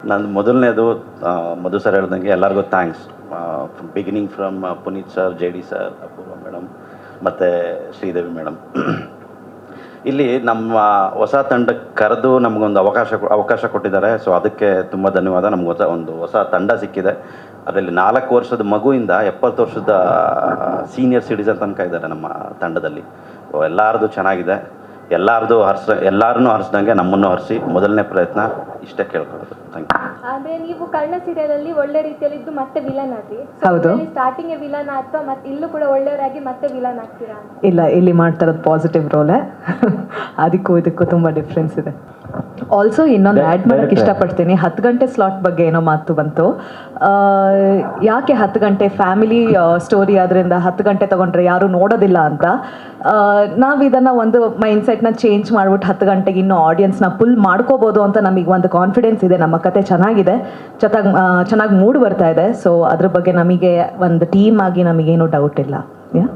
ನಂದು ಮೊದಲನೇದು ಮಧು ಸರ್ ಹೇಳ್ದಂಗೆ ಎಲ್ಲರಿಗೂ thanks. Beginning from Puneeth sir, J D sir, Apoorva madam ಮತ್ತು ಶ್ರೀದೇವಿ ಮೇಡಮ್. ಇಲ್ಲಿ ನಮ್ಮ ಹೊಸ ತಂಡಕ್ಕೆ ಕರೆದು ನಮಗೊಂದು ಅವಕಾಶ ಕೊಟ್ಟಿದ್ದಾರೆ. ಸೊ ಅದಕ್ಕೆ ತುಂಬ ಧನ್ಯವಾದ. ನಮ್ಗೆ ಒಂದು ಹೊಸ ತಂಡ ಸಿಕ್ಕಿದೆ. ಅದರಲ್ಲಿ 4 ವರ್ಷದ ಮಗುವಿಂದ 70 ವರ್ಷದ ಸೀನಿಯರ್ ಸಿಟಿಸನ್ ತನಕ ಇದ್ದಾರೆ ನಮ್ಮ ತಂಡದಲ್ಲಿ. ಎಲ್ಲರದು ಚೆನ್ನಾಗಿದೆ. ಎಲ್ಲರನ್ನೂ ಹರಿಸ್ದಂಗೆ ನಮ್ಮನ್ನು ಹರಿಸಿ ಮೊದಲನೇ ಪ್ರಯತ್ನ ಇಷ್ಟೇ ಕೇಳ್ಕೊಳ್ಳೋದು. Thank you. ಆದರೆ ನೀವು ಕರ್ಣ ಸೀರಿಯಲಲ್ಲಿ ಒಳ್ಳೆ ರೀತಿಯಲ್ಲಿದ್ದು ಮತ್ತೆ ವಿಲನ್ ಆಗಿ, ಹೌದು, ಸ್ಟಾರ್ಟಿಂಗ್ ವಿಲನ್ ಅಥವಾ ಮತ್ತೆ ಇಲ್ಲೂ ಕೂಡ ಒಳ್ಳೆಯವರಾಗಿ ಮತ್ತೆ ವಿಲನ್ ಆಗ್ತೀರಾ? ಇಲ್ಲ, ಇಲ್ಲಿ ಮಾಡ್ತಾ ಇರೋದು ಪಾಸಿಟಿವ್ ರೋಲೇ. ಅದಕ್ಕೂ ಇದಕ್ಕೂ ತುಂಬ ಡಿಫ್ರೆನ್ಸ್ ಇದೆ. ಆಲ್ಸೋ ಇನ್ನೊಂದು ಆ್ಯಡ್ ಮಾಡೋಕ್ಕೆ ಇಷ್ಟಪಡ್ತೀನಿ. 10 ಗಂಟೆ ಸ್ಲಾಟ್ ಬಗ್ಗೆ ಏನೋ ಮಾತು ಬಂತು. ಯಾಕೆ 10 ಗಂಟೆ? ಫ್ಯಾಮಿಲಿ ಸ್ಟೋರಿ ಆದ್ದರಿಂದ 10 ಗಂಟೆ ತೊಗೊಂಡ್ರೆ ಯಾರೂ ನೋಡೋದಿಲ್ಲ ಅಂತ ನಾವು ಇದನ್ನು ಒಂದು ಮೈಂಡ್ಸೆಟ್ನ ಚೇಂಜ್ ಮಾಡಿಬಿಟ್ಟು 10 ಗಂಟೆಗೆ ಇನ್ನೂ ಆಡಿಯನ್ಸ್ನ ಫುಲ್ ಮಾಡ್ಕೋಬೋದು ಅಂತ ನಮಗೆ ಒಂದು ಕಾನ್ಫಿಡೆನ್ಸ್ ಇದೆ. ನಮ್ಮ ಕತೆ ಚೆನ್ನಾಗಿದೆ, ಚೆನ್ನಾಗಿ ಮೂಡ್ ಬರ್ತಾ ಇದೆ. ಸೊ ಅದ್ರ ಬಗ್ಗೆ ನಮಗೆ ಒಂದು ಟೀಮ್ ಆಗಿ ನಮಗೇನು ಡೌಟ್ ಇಲ್ಲ. ಯಾ